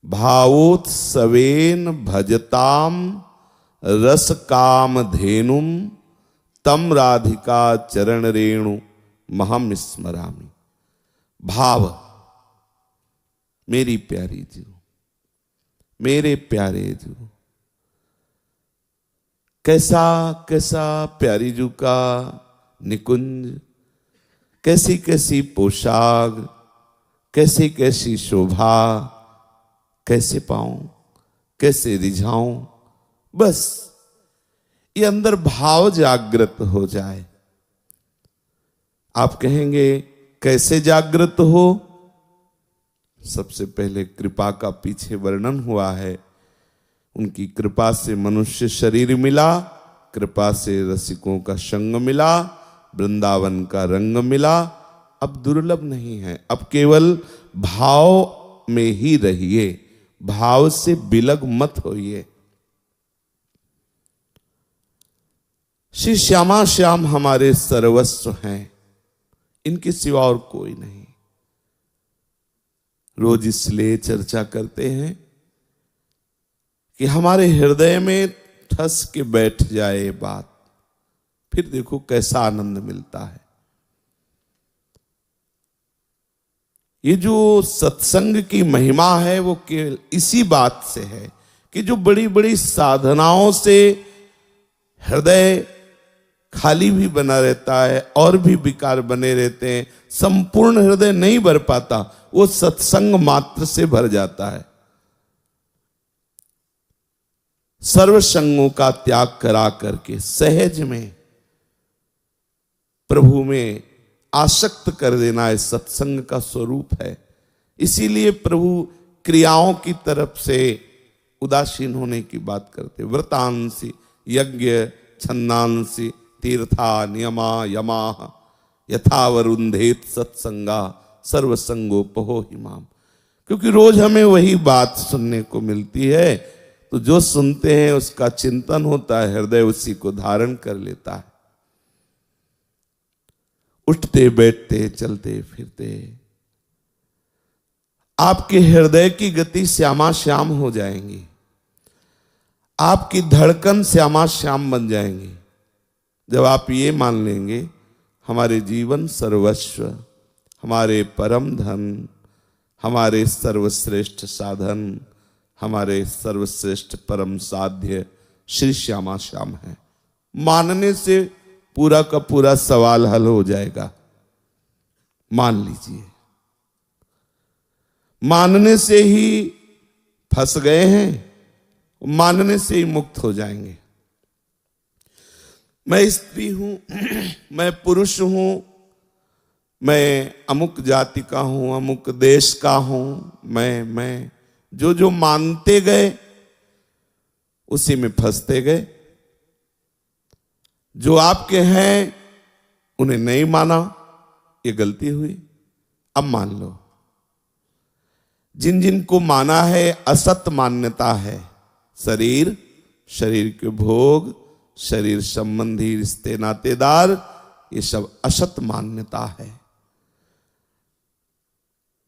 भावोत्सवेन भजताम रस काम धेनुम तम राधिका चरण रेणु महम स्मरामि। भाव, मेरी प्यारी जी, मेरे प्यारे जी, कैसा कैसा प्यारी जू का निकुंज, कैसी कैसी पोशाक, कैसी कैसी शोभा, कैसे पाऊं, कैसे रिझाऊं, बस ये अंदर भाव जागृत हो जाए। आप कहेंगे कैसे जागृत हो? सबसे पहले कृपा का पीछे वर्णन हुआ है। उनकी कृपा से मनुष्य शरीर मिला, कृपा से रसिकों का संग मिला, वृंदावन का रंग मिला। अब दुर्लभ नहीं है, अब केवल भाव में ही रहिए, भाव से बिलग मत होइए। श्री श्यामा श्याम हमारे सर्वस्व हैं, इनके सिवा और कोई नहीं। रोज इसलिए चर्चा करते हैं कि हमारे हृदय में ठस के बैठ जाए बात, फिर देखो कैसा आनंद मिलता है। ये जो सत्संग की महिमा है वो केवल इसी बात से है कि जो बड़ी बड़ी साधनाओं से हृदय खाली भी बना रहता है और भी विकार बने रहते हैं, संपूर्ण हृदय नहीं भर पाता, वो सत्संग मात्र से भर जाता है। सर्व संगों का त्याग करा करके सहज में प्रभु में आसक्त कर देना इस सत्संग का स्वरूप है। इसीलिए प्रभु क्रियाओं की तरफ से उदासीन होने की बात करते। व्रतांसी यज्ञ छन्दांसी तीर्था नियमा यमा यथावरुंधेत सत्संगा सर्वसंगोपहो हिमाम। क्योंकि रोज हमें वही बात सुनने को मिलती है, तो जो सुनते हैं उसका चिंतन होता है, हृदय उसी को धारण कर लेता है। उठते बैठते चलते फिरते आपके हृदय की गति श्यामा श्याम हो जाएंगी, आपकी धड़कन श्यामा श्याम बन जाएंगी। जब आप ये मान लेंगे हमारे जीवन सर्वस्व, हमारे परम धन, हमारे सर्वश्रेष्ठ साधन, हमारे सर्वश्रेष्ठ परम साध्य श्री श्यामा श्याम है, मानने से पूरा का पूरा सवाल हल हो जाएगा। मान लीजिए, मानने से ही फंस गए हैं, मानने से ही मुक्त हो जाएंगे। मैं स्त्री हूं, मैं पुरुष हूं, मैं अमुक जाति का हूं, अमुक देश का हूं, मैं जो जो मानते गए उसी में फंसते गए। जो आपके हैं उन्हें नहीं माना, ये गलती हुई। अब मान लो, जिन जिन को माना है असत मान्यता है, शरीर, शरीर के भोग, शरीर संबंधी रिश्ते नातेदार, ये सब असत मान्यता है।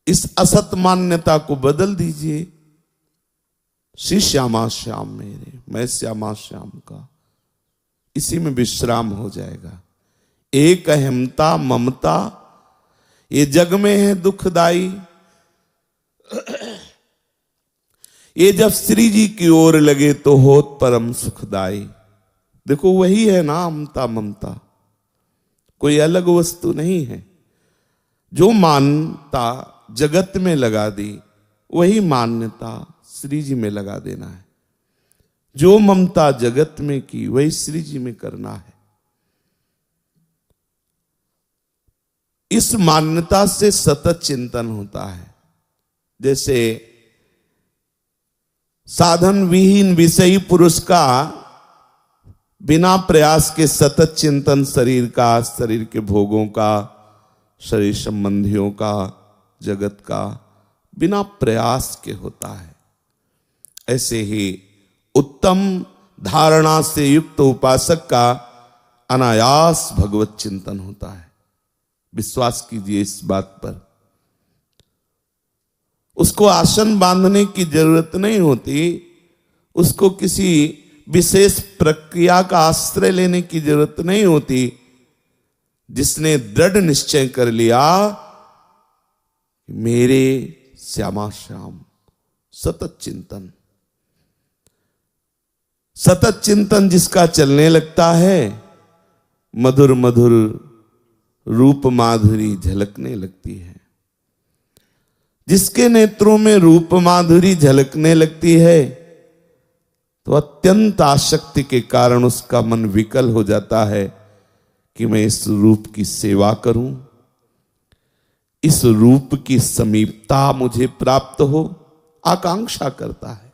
इस असत मान्यता को बदल दीजिए। श्री श्यामा श्याम मेरे, मैं श्यामा श्याम का, इसी में विश्राम हो जाएगा। एक अहमता ममता ये जग में है दुखदाई, ये जब श्री जी की ओर लगे तो होत परम सुखदाई। देखो वही है ना ममता, ममता कोई अलग वस्तु नहीं है। जो मान्यता जगत में लगा दी वही मान्यता श्री जी में लगा देना है। जो ममता जगत में की वही श्री जी में करना है। इस मान्यता से सतत चिंतन होता है। जैसे साधन विहीन विषयी पुरुष का बिना प्रयास के सतत चिंतन शरीर का, शरीर के भोगों का, शरीर संबंधियों का, जगत का बिना प्रयास के होता है। ऐसे ही उत्तम धारणा से युक्त उपासक का अनायास भगवत चिंतन होता है। विश्वास कीजिए इस बात पर। उसको आसन बांधने की जरूरत नहीं होती, उसको किसी विशेष प्रक्रिया का आश्रय लेने की जरूरत नहीं होती। जिसने दृढ़ निश्चय कर लिया मेरे श्यामा श्याम, सतत चिंतन, सतत चिंतन जिसका चलने लगता है, मधुर मधुर रूप माधुरी झलकने लगती है। जिसके नेत्रों में रूप माधुरी झलकने लगती है तो अत्यंत आसक्ति के कारण उसका मन विकल हो जाता है कि मैं इस रूप की सेवा करूं, इस रूप की समीपता मुझे प्राप्त हो, आकांक्षा करता है।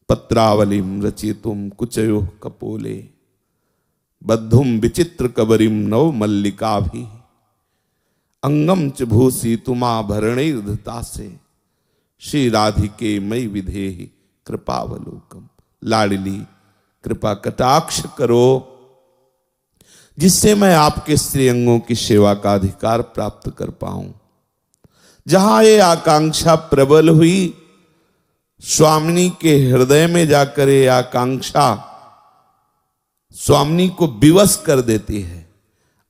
पत्रावलिम रचितुम कुचयो कपोले, बद्धुम विचित्र कबरिम नव मल्लिका भी, अंगम च भूसी तुमाभरणैर्धता से, श्री राधिके मई विधेहि कृपावलोकम। लाडली कृपा कटाक्ष करो जिससे मैं आपके श्रीअंगों की सेवा का अधिकार प्राप्त कर पाऊं। जहां ये आकांक्षा प्रबल हुई, स्वामिनी के हृदय में जाकर ये आकांक्षा स्वामिनी को विवश कर देती है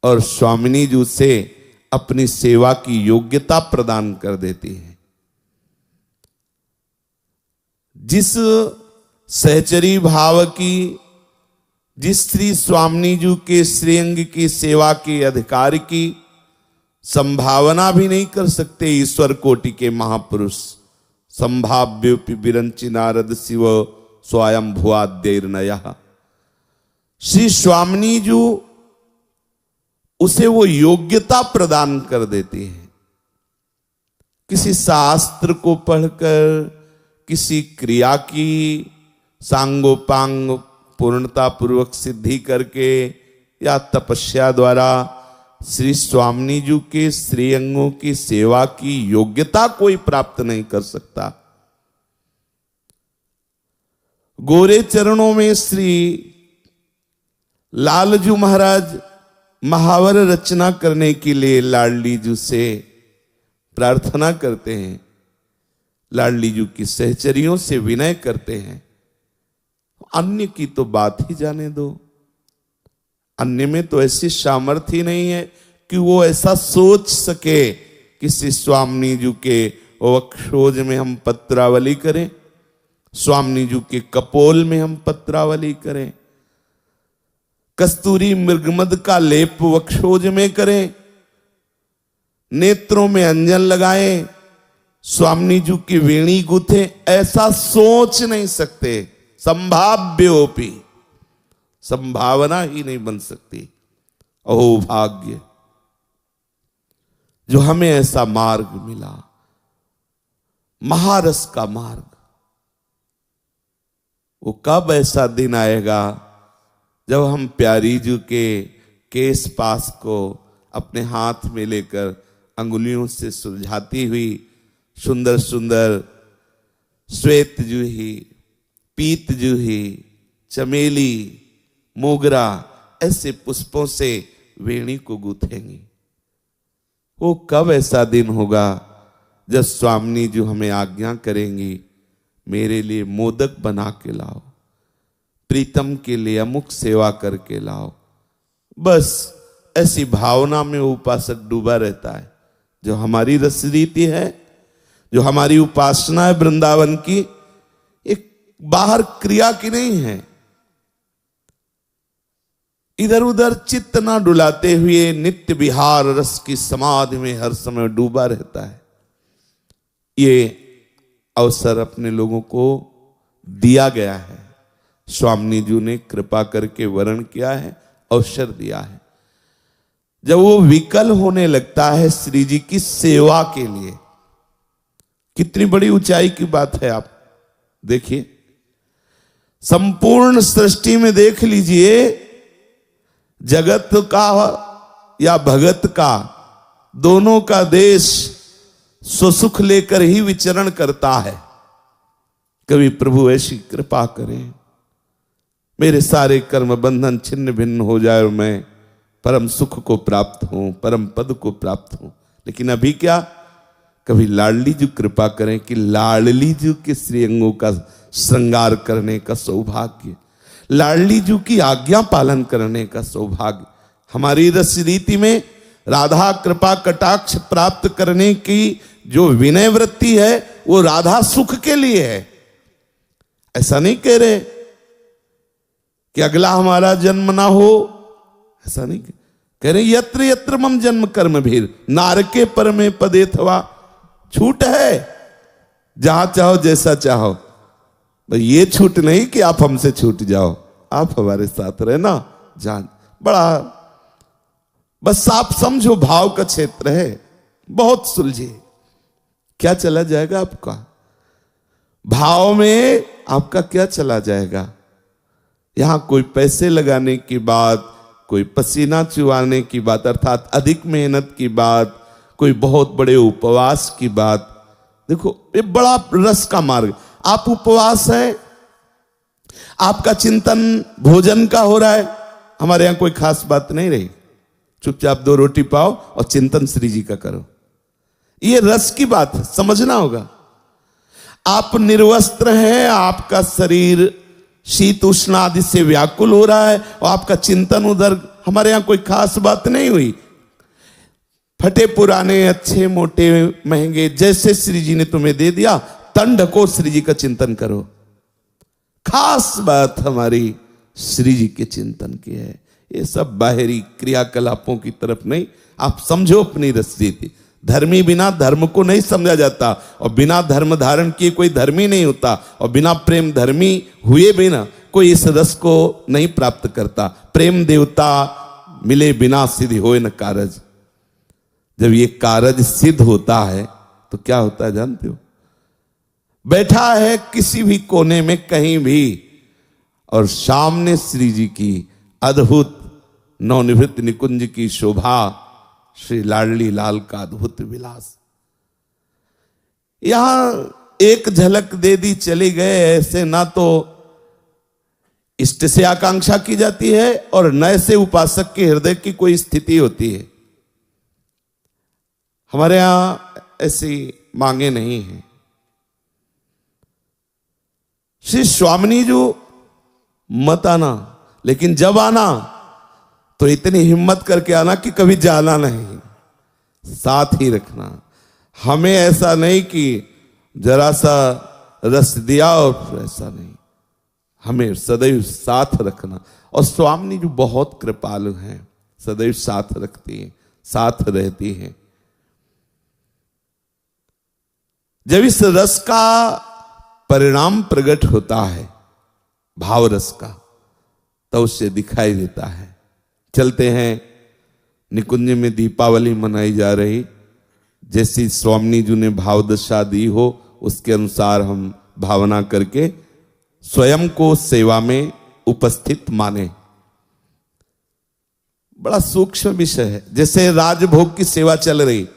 और स्वामिनी जी से अपनी सेवा की योग्यता प्रदान कर देती है। जिस सहचरी भाव की, जिस श्री स्वामिनी जी के श्रीअंग की सेवा के अधिकार की संभावना भी नहीं कर सकते ईश्वर कोटि के महापुरुष, संभाव्योपि विरंचि नारद शिव स्वयं भुआद्यैर्नयः। श्री स्वामिनी जी उसे वो योग्यता प्रदान कर देती है। किसी शास्त्र को पढ़कर, किसी क्रिया की सांगोपांग पूर्णता पूर्वक सिद्धि करके या तपस्या द्वारा श्री स्वामिनी जी के श्रीअंगों की सेवा की योग्यता कोई प्राप्त नहीं कर सकता। गोरे चरणों में श्री लालजू महाराज महावर रचना करने के लिए लाडली जी से प्रार्थना करते हैं, लाडली जी की सहचरियों से विनय करते हैं। अन्य की तो बात ही जाने दो, अन्य में तो ऐसी सामर्थ्य नहीं है कि वो ऐसा सोच सके कि श्री स्वामिनी जी के वक्षोज में हम पत्रावली करें, स्वामिनी जी के कपोल में हम पत्रावली करें, कस्तूरी मृगमद का लेप वक्षोज में करें, नेत्रों में अंजन लगाएं, स्वामिनी जी की वेणी गुथे, ऐसा सोच नहीं सकते। संभाव्योपि, संभावना ही नहीं बन सकती। अहो भाग्य जो हमें ऐसा मार्ग मिला, महारस का मार्ग। वो कब ऐसा दिन आएगा जब हम प्यारी जी के केश पास को अपने हाथ में लेकर अंगुलियों से सुलझाती हुई सुंदर सुंदर श्वेत जूही, पीत जूही, चमेली, मोगरा ऐसे पुष्पों से वेणी को गूंथेंगी। वो कब ऐसा दिन होगा जब स्वामिनी जी हमें आज्ञा करेंगी, मेरे लिए मोदक बना के लाओ, प्रीतम के लिए अमुक सेवा करके लाओ। बस ऐसी भावना में उपासक डूबा रहता है। जो हमारी रसरीति है, जो हमारी उपासना है वृंदावन की, एक बाहर क्रिया की नहीं है। इधर उधर चित्त ना डुलाते हुए नित्य विहार रस की समाधि में हर समय डूबा रहता है। ये अवसर अपने लोगों को दिया गया है, स्वामिनी जी ने कृपा करके वरण किया है, अवसर दिया है। जब वो विकल होने लगता है श्री जी की सेवा के लिए, कितनी बड़ी ऊंचाई की बात है। आप देखिए, संपूर्ण सृष्टि में देख लीजिए, जगत का या भगत का, दोनों का देश सुसुख लेकर ही विचरण करता है। कभी प्रभु ऐसी कृपा करें, मेरे सारे कर्म बंधन छिन्न भिन्न हो जाए और मैं परम सुख को प्राप्त हूं, परम पद को प्राप्त हूं। लेकिन अभी क्या, कभी लाडली जी कृपा करें कि लाडली जी के श्रीअंगों का श्रृंगार करने का सौभाग्य, लाडली जी की आज्ञा पालन करने का सौभाग्य। हमारी रस रीति में राधा कृपा कटाक्ष प्राप्त करने की जो विनय वृत्ति है वो राधा सुख के लिए है। ऐसा नहीं कह रहे कि अगला हमारा जन्म ना हो, ऐसा नहीं कह रहे। यत्र यत्र मम जन्म कर्म भीर नारके पर में पदे थवा, छूट है जहां चाहो जैसा चाहो। ये छूट नहीं कि आप हमसे छूट जाओ, आप हमारे साथ रहना। जान बड़ा बस आप समझो भाव का क्षेत्र है, बहुत सुलझे। क्या चला जाएगा आपका भाव में, आपका क्या चला जाएगा? यहां कोई पैसे लगाने की बात, कोई पसीना चुवाने की बात अर्थात अधिक मेहनत की बात, कोई बहुत बड़े उपवास की बात। देखो ये बड़ा रस का मार्ग। आप उपवास है, आपका चिंतन भोजन का हो रहा है, हमारे यहां कोई खास बात नहीं रही, चुपचाप 2 रोटी पाओ और चिंतन श्री जी का करो। ये रस की बात है, समझना होगा। आप निर्वस्त्र हैं, आपका शरीर शीत उष्ण आदि से व्याकुल हो रहा है और आपका चिंतन उधर, हमारे यहां कोई खास बात नहीं हुई। फटे पुराने अच्छे मोटे महंगे जैसे श्री जी ने तुम्हें दे दिया, तन ढको, श्री जी का चिंतन करो। खास बात हमारी श्री जी के चिंतन की है। ये सब बाहरी क्रियाकलापों की तरफ नहीं। आप समझो अपनी रसरीति। धर्मी बिना धर्म को नहीं समझा जाता और बिना धर्म धारण किए कोई धर्मी नहीं होता और बिना प्रेम धर्मी हुए बिना कोई इस रस को नहीं प्राप्त करता। प्रेम देवता मिले बिना सिद्ध होए न कारज। जब ये कारज सिद्ध होता है तो क्या होता है जानते हो? बैठा है किसी भी कोने में कहीं भी और सामने श्री जी की अद्भुत नवनिवृत्त निकुंज की शोभा, श्री लाडली लाल का अद्भुत विलास। यहां एक झलक दे दी चले गए, ऐसे ना तो इष्ट से आकांक्षा की जाती है और न से उपासक के हृदय की कोई स्थिति होती है। हमारे यहां ऐसी मांगे नहीं है। श्री स्वामिनी जो मत आना, लेकिन जब आना तो इतनी हिम्मत करके आना कि कभी जाना नहीं, साथ ही रखना। हमें ऐसा नहीं कि जरा सा रस दिया और ऐसा नहीं, हमें सदैव साथ रखना। और स्वामिनी जो बहुत कृपालु हैं, सदैव साथ रखती हैं, साथ रहती हैं। जब इस रस का परिणाम प्रकट होता है, भाव रस का, तो उससे दिखाई देता है। चलते हैं, निकुंज में दीपावली मनाई जा रही, जैसी स्वामिनी जी ने भाव दशा दी हो उसके अनुसार हम भावना करके स्वयं को सेवा में उपस्थित माने। बड़ा सूक्ष्म विषय है। जैसे राजभोग की सेवा चल रही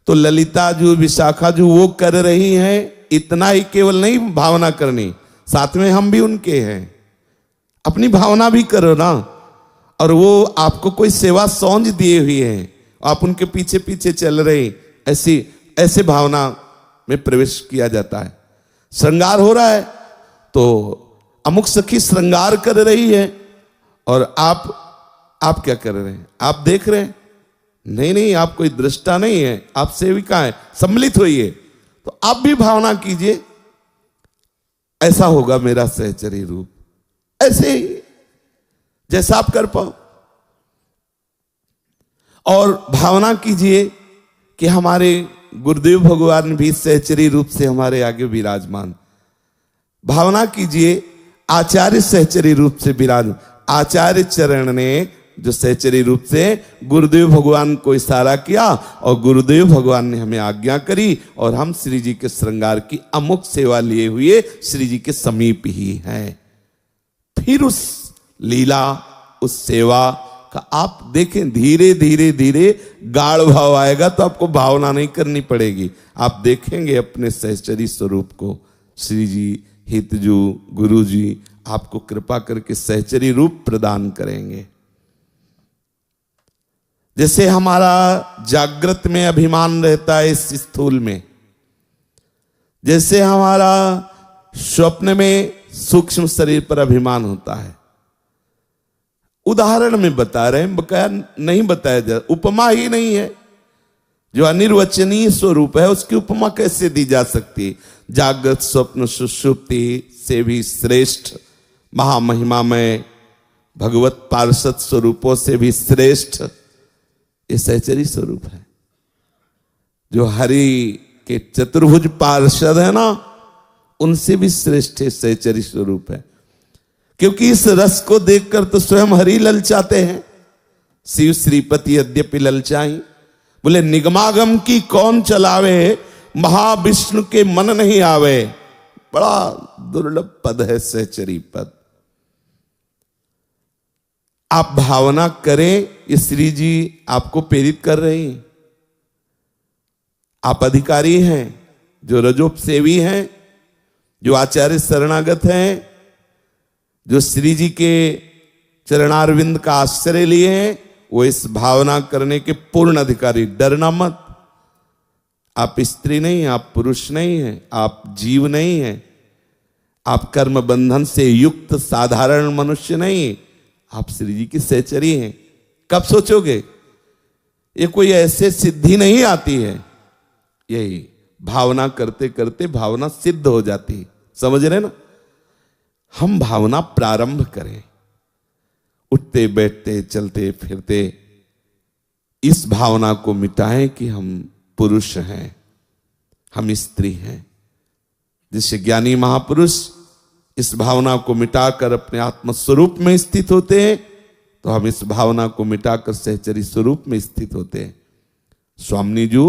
तो ललिता जो विशाखा जो वो कर रही हैं, इतना ही केवल नहीं भावना करनी, साथ में हम भी उनके हैं। अपनी भावना भी करो ना। और वो आपको कोई सेवा सौंज दिए हुए हैं, आप उनके पीछे पीछे चल रहे, ऐसे भावना में प्रवेश किया जाता है। श्रृंगार हो रहा है तो अमुक सखी श्रृंगार कर रही है और आप क्या कर रहे हैं? आप देख रहे हैं? नहीं, आप कोई दृष्टा नहीं है, आप सेविका है, सम्मिलित होइए। तो आप भी भावना कीजिए, ऐसा होगा मेरा सहचरी रूप, ऐसे ही जैसा आप कर पाओ। और भावना कीजिए कि हमारे गुरुदेव भगवान भी सहचरी रूप से हमारे आगे विराजमान। भावना कीजिए आचार्य सहचरी रूप से विराजमान। आचार्य चरण ने जो सहचरी रूप से गुरुदेव भगवान को इशारा किया और गुरुदेव भगवान ने हमें आज्ञा करी और हम श्री जी के श्रृंगार की अमुक सेवा लिए हुए श्री जी के समीप ही हैं। फिर उस लीला, उस सेवा का आप देखें, धीरे धीरे धीरे गाढ़ भाव आएगा तो आपको भावना नहीं करनी पड़ेगी। आप देखेंगे अपने सहचरी स्वरूप को। श्री जी, हितजू, गुरु जी आपको कृपा करके सहचरी रूप प्रदान करेंगे। जैसे हमारा जागृत में अभिमान रहता है इस स्थूल में, जैसे हमारा स्वप्न में सूक्ष्म शरीर पर अभिमान होता है। उदाहरण में बता रहे हैं, बकाया नहीं बताया जा, उपमा ही नहीं है। जो अनिर्वचनीय स्वरूप है उसकी उपमा कैसे दी जा सकती? जागृत स्वप्न सुषुप्ति से भी श्रेष्ठ महामहिमामय भगवत पार्षद स्वरूपों से भी श्रेष्ठ ये सहचरी स्वरूप है। जो हरि के चतुर्भुज पार्षद है ना, उनसे भी श्रेष्ठ सहचरी स्वरूप है। क्योंकि इस रस को देखकर तो स्वयं हरि ललचाते हैं। शिव श्रीपति यद्यपि ललचाई, बोले निगमागम की कौन चलावे, महाविष्णु के मन नहीं आवे। बड़ा दुर्लभ पद है सहचरी पद। आप भावना करें, ये श्री जी आपको प्रेरित कर रही हैं। आप अधिकारी हैं, जो रजोपसेवी हैं, जो आचार्य शरणागत हैं, जो श्री जी के चरणारविंद का आश्रय लिए हैं, वो इस भावना करने के पूर्ण अधिकारी। डरना मत। आप स्त्री नहीं, आप पुरुष नहीं हैं, आप जीव नहीं हैं, आप कर्म बंधन से युक्त साधारण मनुष्य नहीं, आप श्री जी की सहचरी हैं। कब सोचोगे? ये कोई ऐसे सिद्धि नहीं आती है, यही भावना करते करते भावना सिद्ध हो जाती है। समझ रहे ना? हम भावना प्रारंभ करें, उठते बैठते चलते फिरते इस भावना को मिटाएं कि हम पुरुष हैं, हम स्त्री हैं। जिससे ज्ञानी महापुरुष इस भावना को मिटाकर अपने आत्म स्वरूप में स्थित होते हैं, तो हम इस भावना को मिटाकर सहचरी स्वरूप में स्थित होते हैं। स्वामी जी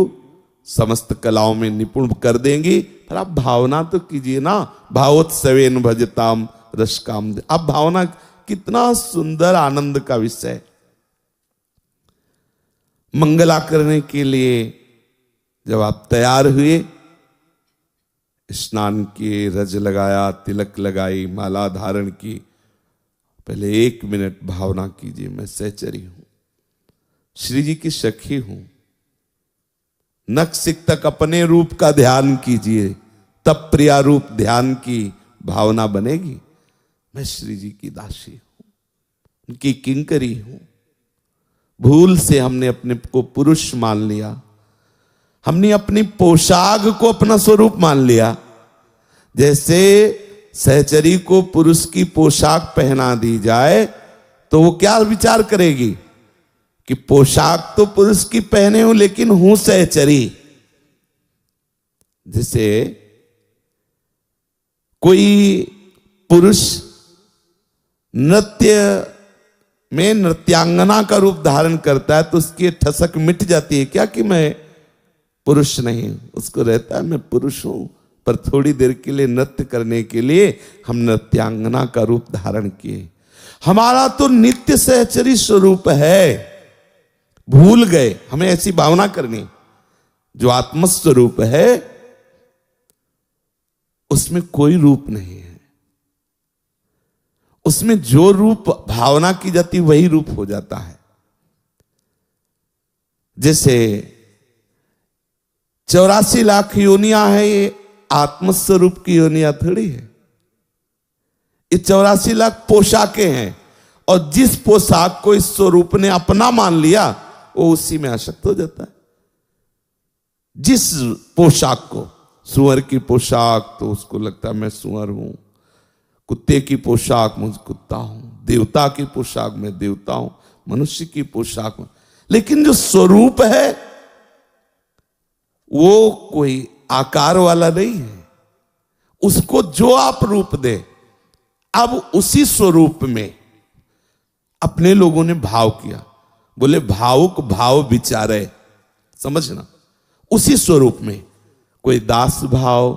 समस्त कलाओं में निपुण कर देंगी, पर आप भावना तो कीजिए ना। भावोत्सवेन भजताम रसकाम। अब भावना कितना सुंदर आनंद का विषय। मंगला करने के लिए जब आप तैयार हुए, स्नान किए, रज लगाया, तिलक लगाई, माला धारण की, पहले 1 मिनट भावना कीजिए, मैं सहचरी हूं, श्री जी की सखी हूं। नख तक अपने रूप का ध्यान कीजिए, तब प्रिया रूप ध्यान की भावना बनेगी। मैं श्री जी की दासी हूं, उनकी किंकरी हूं। भूल से हमने अपने को पुरुष मान लिया, हमने अपनी पोशाक को अपना स्वरूप मान लिया। जैसे सहचरी को पुरुष की पोशाक पहना दी जाए तो वो क्या विचार करेगी कि पोशाक तो पुरुष की पहने हूं लेकिन हूं सहचरी। जैसे कोई पुरुष नृत्य में नृत्यांगना का रूप धारण करता है तो उसकी ठसक मिट जाती है क्या कि मैं पुरुष नहीं। उसको रहता है मैं पुरुष हूं, पर थोड़ी देर के लिए नृत्य करने के लिए हम नृत्यांगना का रूप धारण किए। हमारा तो नित्य सहचरी स्वरूप है। भूल गए, हमें ऐसी भावना करनी। जो आत्मस्वरूप है उसमें कोई रूप नहीं है। उसमें जो रूप भावना की जाती वही रूप हो जाता है। जैसे 84 लाख योनियां है, ये आत्मस्वरूप की योनियां थोड़ी है। ये 84 लाख पोशाकें हैं, और जिस पोशाक को इस स्वरूप ने अपना मान लिया वो उसी में आसक्त हो जाता है। जिस पोशाक को, सुअर की पोशाक तो उसको लगता है मैं सुअर हूं, कुत्ते की पोशाक मुझ कुत्ता हूं, देवता की पोशाक में देवता हूं, मनुष्य की पोशाक में। लेकिन जो स्वरूप है वो कोई आकार वाला नहीं है। उसको जो आप रूप दे, अब उसी स्वरूप में अपने लोगों ने भाव किया। बोले भावुक भाव विचारे, समझना। उसी स्वरूप में कोई दास भाव,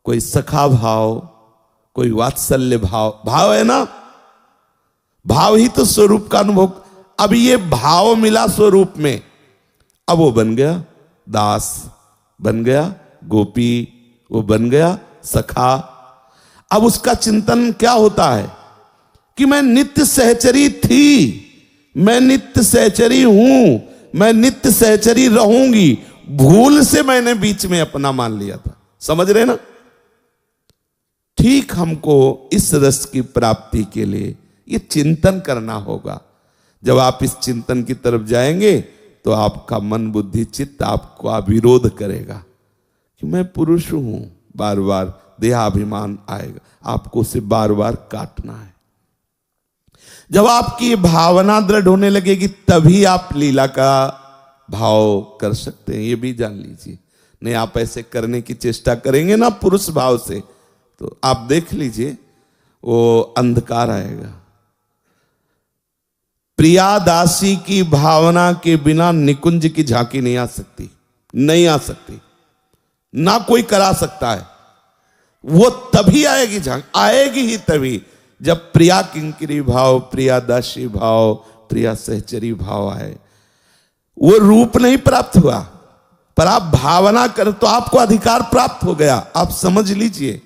कोई सखा भाव, कोई वात्सल्य भाव। भाव है ना, भाव ही तो स्वरूप का अनुभव। अब ये भाव मिला स्वरूप में, अब वो बन गया दास, बन गया गोपी, वो बन गया सखा। अब उसका चिंतन क्या होता है कि मैं नित्य सहचरी थी, मैं नित्य सहचरी हूं, मैं नित्य सहचरी रहूंगी, भूल से मैंने बीच में अपना मान लिया था। समझ रहे ना? ठीक हमको इस रस की प्राप्ति के लिए ये चिंतन करना होगा। जब आप इस चिंतन की तरफ जाएंगे तो आपका मन बुद्धि चित्त आपको विरोध करेगा कि मैं पुरुष हूं। बार बार देहाभिमान आएगा, आपको उसे बार बार काटना है। जब आपकी ये भावना दृढ़ होने लगेगी तभी आप लीला का भाव कर सकते हैं, ये भी जान लीजिए। नहीं आप ऐसे करने की चेष्टा करेंगे ना पुरुष भाव से, तो आप देख लीजिए वो अंधकार आएगा। प्रिया दासी की भावना के बिना निकुंज की झांकी नहीं आ सकती, नहीं आ सकती, ना कोई करा सकता है। वो तभी आएगी झांकी, आएगी ही तभी जब प्रिया किंकरी भाव, प्रिया दासी भाव, प्रिया सहचरी भाव आए। वो रूप नहीं प्राप्त हुआ, पर आप भावना कर तो आपको अधिकार प्राप्त हो गया। आप समझ लीजिए,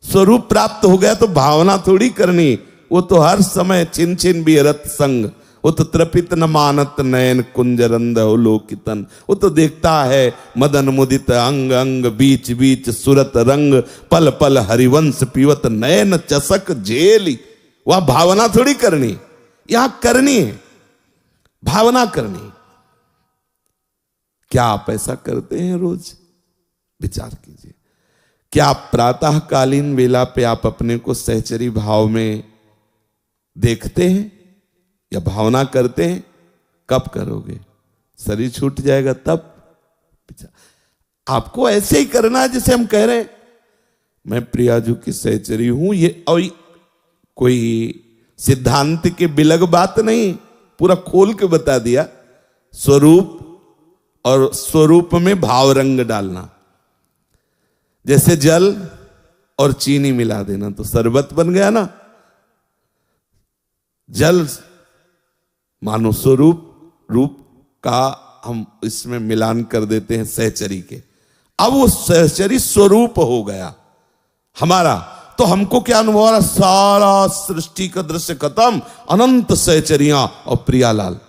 स्वरूप प्राप्त हो गया तो भावना थोड़ी करनी, वो तो हर समय छिन छिन बिहरत संग, वो तो त्रपित न मानत नयन कुंजरंद लोकितन, वो तो देखता है मदन मुदित अंग अंग, बीच बीच सुरत रंग, पल पल हरिवंश पीवत नयन चसक झेली। वह भावना थोड़ी करनी, यहां करनी है, भावना करनी। क्या आप ऐसा करते हैं? रोज विचार कीजिए। क्या प्रातःकालीन वेला पे आप अपने को सहचरी भाव में देखते हैं या भावना करते हैं? कब करोगे? शरीर छूट जाएगा तब। आपको ऐसे ही करना है जैसे हम कह रहे हैं मैं प्रियाजू की सहचरी हूं। ये कोई सिद्धांत के बिलग बात नहीं, पूरा खोल के बता दिया। स्वरूप और स्वरूप में भाव रंग डालना, जैसे जल और चीनी मिला देना तो शरबत बन गया ना। जल मानो स्वरूप, रूप का हम इसमें मिलान कर देते हैं सहचरी के, अब वो सहचरी स्वरूप हो गया हमारा। तो हमको क्या अनुभव हो रहा? सारा सृष्टि का दृश्य खत्म, अनंत सहचरियां और प्रियालाल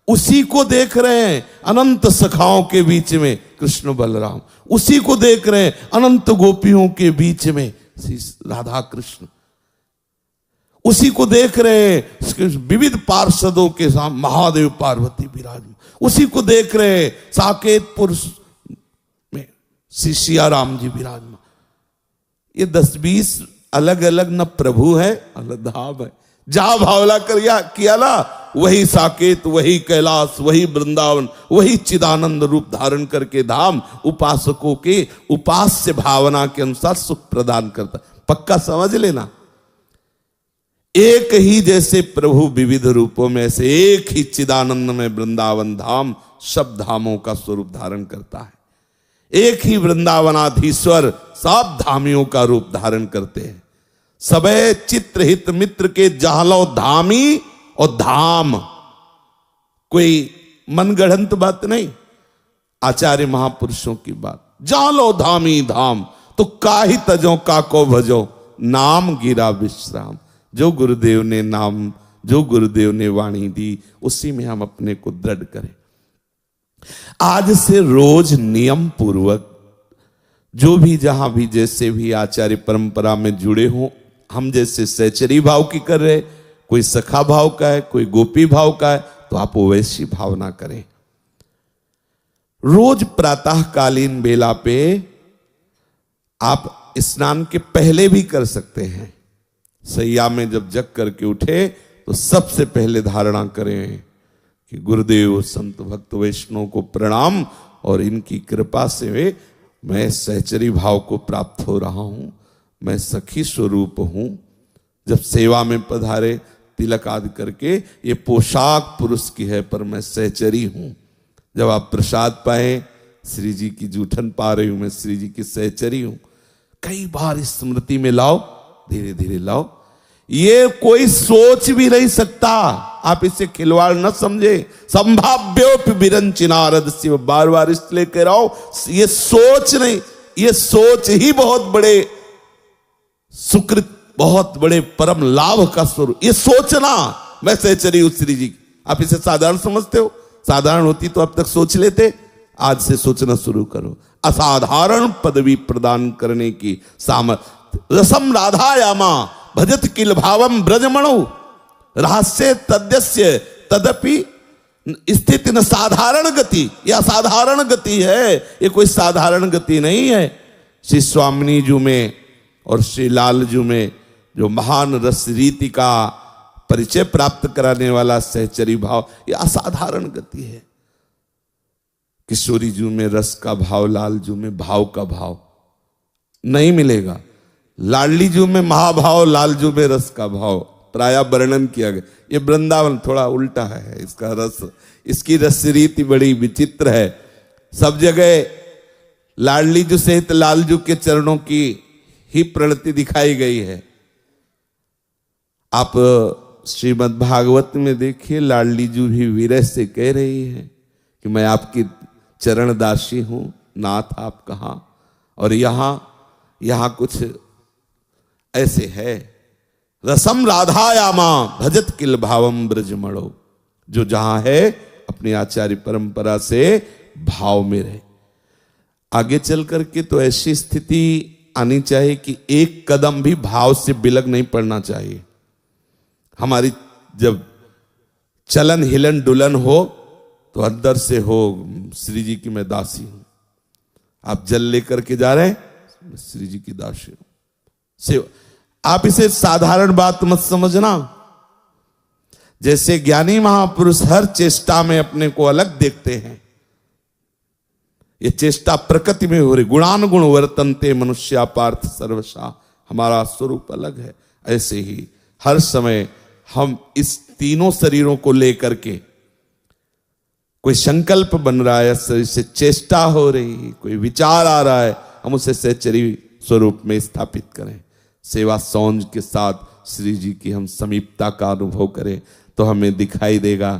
उसी को देख रहे हैं। अनंत सखाओं के बीच में कृष्ण बलराम, उसी को देख रहे हैं अनंत गोपियों के बीच में श्री राधा कृष्ण, उसी को देख रहे हैं विविध पार्षदों के साथ महादेव पार्वती विराजमान, उसी को देख रहे हैं साकेत पुरुष में श्री सिया राम जी विराजमान। ये 10-20 अलग अलग न प्रभु है अलग धाम है। जहां भावना किया ना, वही साकेत, वही कैलाश, वही वृंदावन, वही चिदानंद रूप धारण करके धाम उपासकों के उपास्य भावना के अनुसार सुख प्रदान करता। पक्का समझ लेना, एक ही जैसे प्रभु विविध रूपों में, ऐसे एक ही चिदानंद में वृंदावन धाम सब धामों का स्वरूप धारण करता है। एक ही वृंदावनाधीश्वर सब धामियों का रूप धारण करते हैं। सबे चित्रहित मित्र के जालो धामी और धाम, कोई मनगढ़ंत बात नहीं, आचार्य महापुरुषों की बात। जालो धामी धाम तो काहि तजो काको भजो, नाम गिरा विश्राम। जो गुरुदेव ने नाम, जो गुरुदेव ने वाणी दी, उसी में हम अपने को दृढ़ करें। आज से रोज नियम पूर्वक जो भी जहां भी जैसे भी आचार्य परंपरा में जुड़े हों, हम जैसे सहचरी भाव की कर रहे, कोई सखा भाव का है, कोई गोपी भाव का है, तो आप वैसी भावना करें। रोज प्रातःकालीन बेला पे आप स्नान के पहले भी कर सकते हैं। सैया में जब जग करके उठे तो सबसे पहले धारणा करें कि गुरुदेव संत भक्त वैष्णव को प्रणाम, और इनकी कृपा से मैं सहचरी भाव को प्राप्त हो रहा हूं, मैं सखी स्वरूप हूं। जब सेवा में पधारे तिलक आदि करके, ये पोशाक पुरुष की है पर मैं सहचरी हूं। जब आप प्रसाद पाए, श्री जी की जूठन पा रही हूं, मैं श्री जी की सहचरी हूं। कई बार इस स्मृति में लाओ, धीरे धीरे लाओ। ये कोई सोच भी नहीं सकता, आप इसे खिलवाड़ न समझे। संभाव्योपि विरंचि नारद शिव, बार बार इसलिए कह रहा हूं, ये सोच नहीं, ये सोच ही बहुत बड़े सुकृत, बहुत बड़े परम लाभ का स्वरूप। ये सोचना मैं सहचरी हूं श्री जी, आप इसे साधारण समझते हो? साधारण होती तो अब तक सोच लेते। आज से सोचना शुरू करो। असाधारण पदवी प्रदान करने की सामर्थ्य। रसम राधायामा भजत किल भावम ब्रजमणो रहस्य तद्यस्य तदपि स्थिति न साधारण गति। यह असाधारण गति है, ये कोई साधारण गति नहीं है। श्री स्वामिनी जी में और श्री लाल जी में जो महान रस रीति का परिचय प्राप्त कराने वाला सहचरी भाव, यह असाधारण गति है। किशोरी जी में रस का भाव, लाल जी में भाव का भाव नहीं मिलेगा। लाडली जी में महाभाव, लाल जी में रस का भाव प्राय वर्णन किया गया। ये वृंदावन थोड़ा उल्टा है, इसका रस, इसकी रस रीति बड़ी विचित्र है। सब जगह लाडली जी सहित लाल जी के चरणों की ही प्रणति दिखाई गई है। आप श्रीमद् भागवत में देखिए, लाडली जी भी विरह से कह रही है कि मैं आपकी चरण दासी हूं, नाथ आप कहां। और यहां कुछ ऐसे है, रसम राधायामा भजत किल भावम ब्रजमणो। जो जहां है अपनी आचार्य परंपरा से भाव में रहे। आगे चल करके तो ऐसी स्थिति आनी चाहिए कि एक कदम भी भाव से बिलग नहीं पड़ना चाहिए। हमारी जब चलन हिलन डुलन हो तो अंदर से हो, श्री जी की मैं दासी हूं। आप जल लेकर के जा रहे हैं, श्री जी की दासी हूं, सेवा। आप इसे साधारण बात मत समझना। जैसे ज्ञानी महापुरुष हर चेष्टा में अपने को अलग देखते हैं, ये चेष्टा प्रकृति में हो रही। गुणानुगुण वर्तन्ते मनुष्या पार्थ सर्वशा, हमारा स्वरूप अलग है। ऐसे ही हर समय हम इस तीनों शरीरों को लेकर के कोई संकल्प बन रहा है, से चेष्टा हो रही, कोई विचार आ रहा है, हम उसे सहचरी स्वरूप में स्थापित करें। सेवा सौंज के साथ श्री जी की हम समीपता का अनुभव करें तो हमें दिखाई देगा